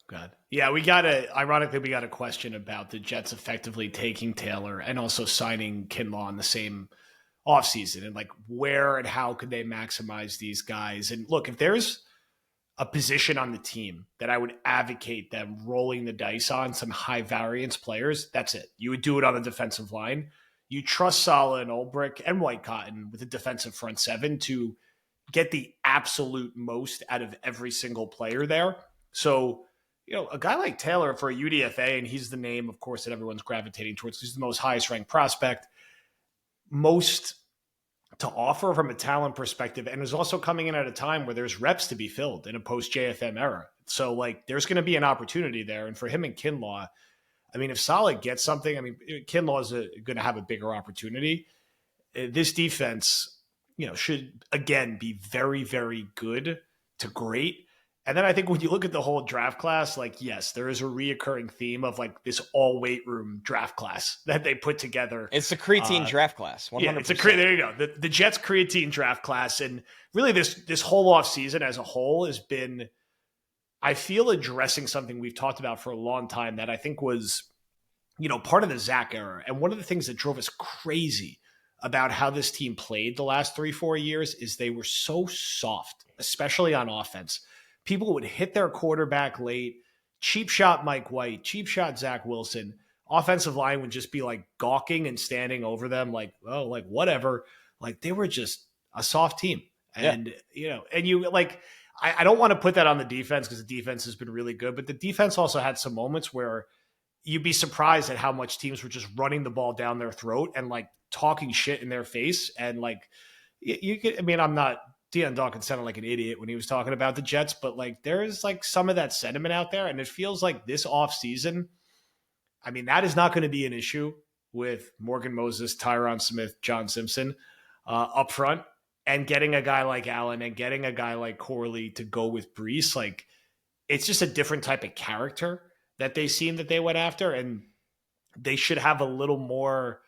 God. Yeah, ironically, we got a question about the Jets effectively taking Taylor and also signing Kinlaw in the same offseason, and like where and how could they maximize these guys? And look, if there's a position on the team that I would advocate them rolling the dice on some high variance players, that's it. You would do it on the defensive line. You trust Saleh and Ulbrich and White Cotton with a defensive front seven to get the absolute most out of every single player there. So, a guy like Taylor for a UDFA, and he's the name, of course, that everyone's gravitating towards. He's the most highest ranked prospect, most to offer from a talent perspective, and is also coming in at a time where there's reps to be filled in a post JFM era. So, like, there's going to be an opportunity there. And for him and Kinlaw, I mean, if Saleh gets something, I mean, Kinlaw is going to have a bigger opportunity. This defense, should again be very, very good to great. And then I think when you look at the whole draft class, like, yes, there is a reoccurring theme of like this all weight room draft class that they put together. It's the creatine draft class. 100%. Yeah, there you go. The Jets creatine draft class. And really this whole offseason as a whole has been, I feel, addressing something we've talked about for a long time that I think was, part of the Zach era. And one of the things that drove us crazy about how this team played the last 3-4 years is they were so soft, especially on offense. People would hit their quarterback late, cheap shot Mike White, cheap shot Zach Wilson. Offensive line would just be like gawking and standing over them like, oh, like whatever. Like they were just a soft team. And, and you like, I don't want to put that on the defense because the defense has been really good, but the defense also had some moments where you'd be surprised at how much teams were just running the ball down their throat and like talking shit in their face. And like, you could, I mean, I'm not, Deion Dawkins sounded like an idiot when he was talking about the Jets, but like there is like some of that sentiment out there. And it feels like this offseason, I mean, that is not going to be an issue with Morgan Moses, Tyron Smith, John Simpson up front, and getting a guy like Allen and getting a guy like Corley to go with Brees. Like it's just a different type of character that they seem that they went after. And they should have a little more,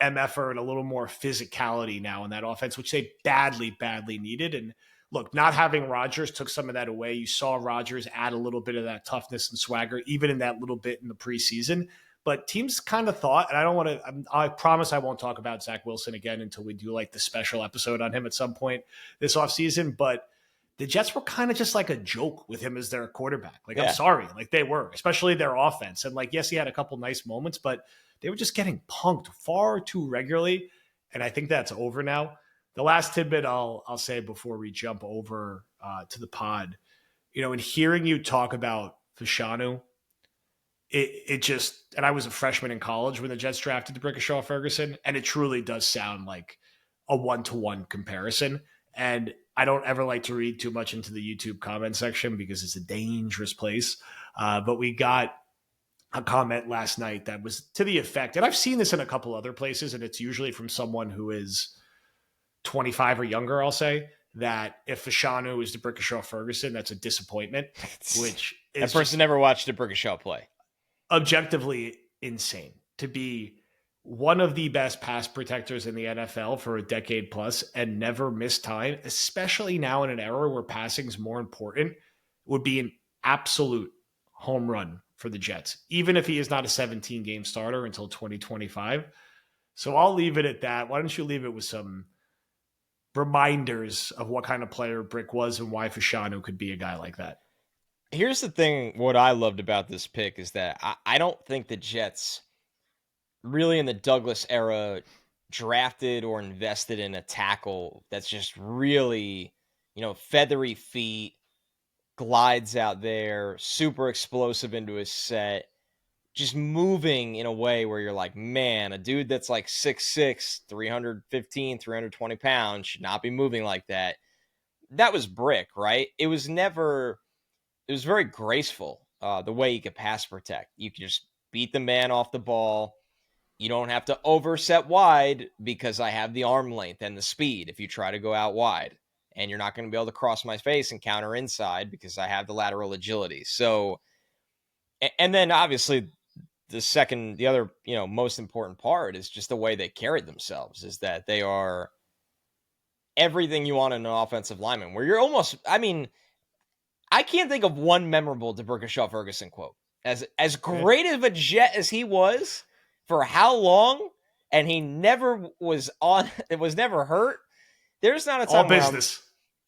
MFer and a little more physicality now in that offense, which they badly, badly needed. And look, not having Rodgers took some of that away. You saw Rodgers add a little bit of that toughness and swagger, even in that little bit in the preseason. But teams kind of thought, and I promise I won't talk about Zach Wilson again until we do like the special episode on him at some point this offseason. But the Jets were kind of just like a joke with him as their quarterback. Like, I'm sorry, like they were, especially their offense. And like, yes, he had a couple nice moments, but they were just getting punked far too regularly. And I think that's over now. The last tidbit I'll say before we jump over to the pod, in hearing you talk about Fashanu, it just, and I was a freshman in college when the Jets drafted D'Brickashaw Ferguson, and it truly does sound like a one-to-one comparison. And I don't ever like to read too much into the YouTube comment section because it's a dangerous place. But we got a comment last night that was to the effect, and I've seen this in a couple other places, and it's usually from someone who is 25 or younger, I'll say, that if Fashanu is D'Brickashaw Ferguson, that's a disappointment, which is that person never watched D'Brickashaw play. Objectively insane to be one of the best pass protectors in the NFL for a decade plus and never miss time, especially now in an era where passing is more important, would be an absolute home run for the Jets, even if he is not a 17-game starter until 2025. So I'll leave it at that. Why don't you leave it with some reminders of what kind of player Brick was and why Fashanu could be a guy like that? Here's the thing. What I loved about this pick is that I don't think the Jets really in the Douglas era drafted or invested in a tackle that's just really, feathery feet, glides out there, super explosive into his set, just moving in a way where you're like, man, a dude that's like 6'6", 315, 320 pounds should not be moving like that. That was Brick, right? It was very graceful, the way he could pass protect. You could just beat the man off the ball. You don't have to overset wide because I have the arm length and the speed if you try to go out wide. And you're not going to be able to cross my face and counter inside because I have the lateral agility. So, and then obviously the other, most important part is just the way they carried themselves, is that they are everything you want in an offensive lineman, where you're almost, I can't think of one memorable DeBerkshire Ferguson quote. As great of a Jet as he was for how long, and he never was on, it was never hurt. There's not a time All business.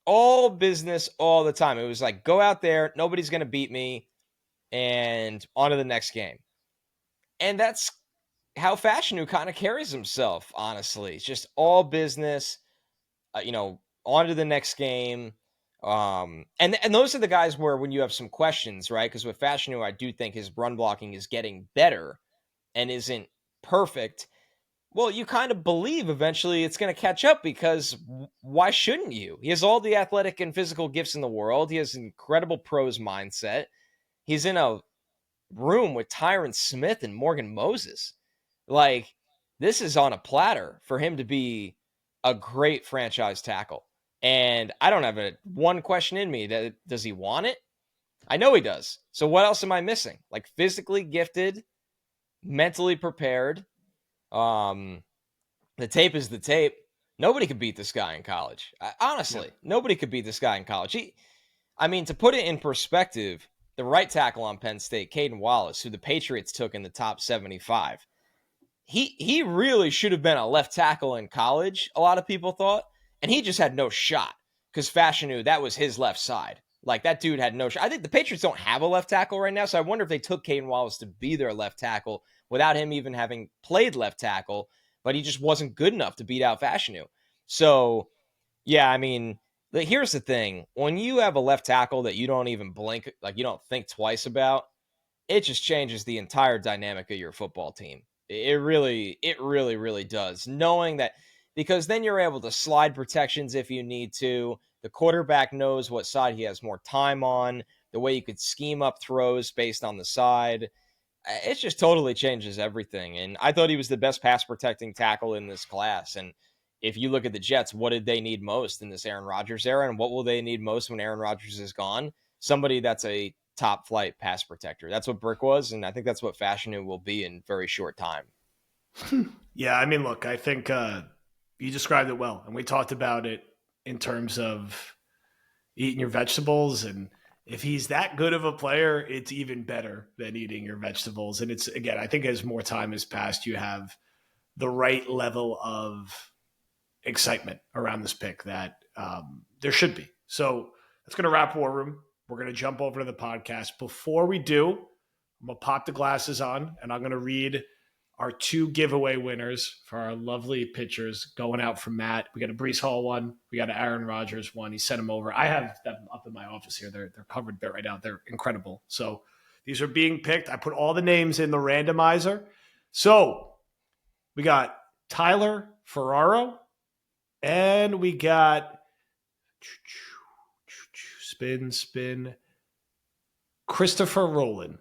All business all the time. It was like, go out there, nobody's going to beat me, and on to the next game. And that's how Fashanu kind of carries himself, honestly. It's just all business, on to the next game. And those are the guys where when you have some questions, right? Because with Fashanu, I do think his run blocking is getting better and isn't perfect. Well, you kind of believe eventually it's going to catch up, because why shouldn't you? He has all the athletic and physical gifts in the world. He has an incredible pros mindset. He's in a room with Tyron Smith and Morgan Moses. Like, this is on a platter for him to be a great franchise tackle. And I don't have one question in me that does he want it? I know he does. So what else am I missing? Like, physically gifted, mentally prepared. The tape is the tape. Nobody could beat this guy in college. Honestly, nobody could beat this guy in college. To put it in perspective, the right tackle on Penn State, Caden Wallace, who the Patriots took in the top 75, he really should have been a left tackle in college, a lot of people thought, and he just had no shot because Fashanu, that was his left side. Like, that dude had no shot. I think the Patriots don't have a left tackle right now, so I wonder if they took Caden Wallace to be their left tackle without him even having played left tackle, but he just wasn't good enough to beat out Fashanu. So, yeah, here's the thing. When you have a left tackle that you don't even blink, like you don't think twice about, it just changes the entire dynamic of your football team. It really, really does. Knowing that, because then you're able to slide protections if you need to. The quarterback knows what side he has more time on, the way you could scheme up throws based on the side. It just totally changes everything. And I thought he was the best pass protecting tackle in this class. And if you look at the Jets, what did they need most in this Aaron Rodgers era? And what will they need most when Aaron Rodgers is gone? Somebody that's a top flight pass protector. That's what Brick was. And I think that's what Fashanu will be in very short time. Yeah. Look, I think you described it well. And we talked about it in terms of eating your vegetables. And if he's that good of a player, it's even better than eating your vegetables. And it's, again, I think as more time has passed, you have the right level of excitement around this pick that there should be. So that's going to wrap War Room. We're going to jump over to the podcast. Before we do, I'm going to pop the glasses on and I'm going to read our 2 giveaway winners for our lovely pitchers going out from Matt. We got a Breece Hall one. We got an Aaron Rodgers one. He sent them over. I have them up in my office here. They're covered bit right now. They're incredible. So these are being picked. I put all the names in the randomizer. So we got Tyler Ferraro and we got spin Christopher Rowland.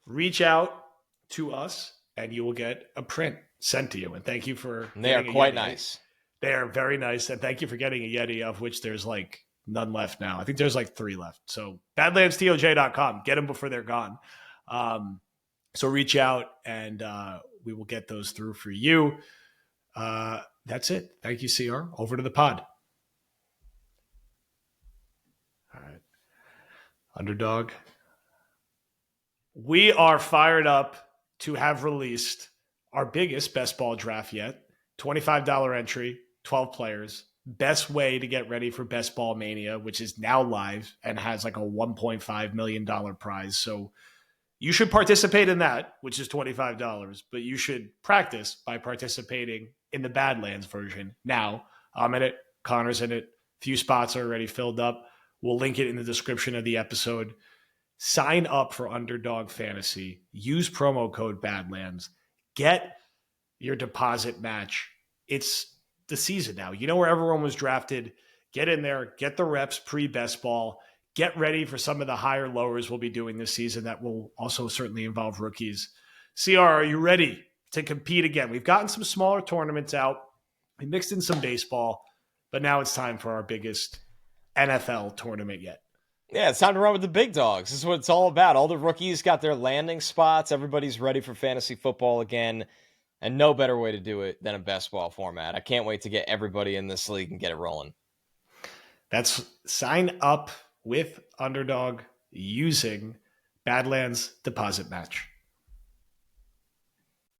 Reach out to us and you will get a print sent to you. And thank you for... They are quite nice. They are very nice. And thank you for getting a Yeti, of which there's like none left now. I think there's like 3 left. So badlandstoj.com. Get them before they're gone. So reach out and we will get those through for you. That's it. Thank you, CR. Over to the pod. All right. Underdog. We are fired up to have released our biggest best ball draft yet. $25 entry, 12 players. Best way to get ready for Best Ball Mania, which is now live and has like a $1.5 million prize. So you should participate in that, which is $25, but you should practice by participating in the Badlands version. Now, I'm in it. Connor's in it. Few spots are already filled up. We'll link it in the description of the episode. Sign up for Underdog Fantasy. Use promo code Badlands. Get your deposit match. It's the season now. You know where everyone was drafted. Get in there. Get the reps pre-best ball. Get ready for some of the higher lowers we'll be doing this season that will also certainly involve rookies. CR, are you ready to compete again? We've gotten some smaller tournaments out. We mixed in some baseball, but now it's time for our biggest NFL tournament yet. Yeah, it's time to run with the big dogs. This is what it's all about. All the rookies got their landing spots. Everybody's ready for fantasy football again. And no better way to do it than a best ball format. I can't wait to get everybody in this league and get it rolling. That's sign up with Underdog using Badlands deposit match.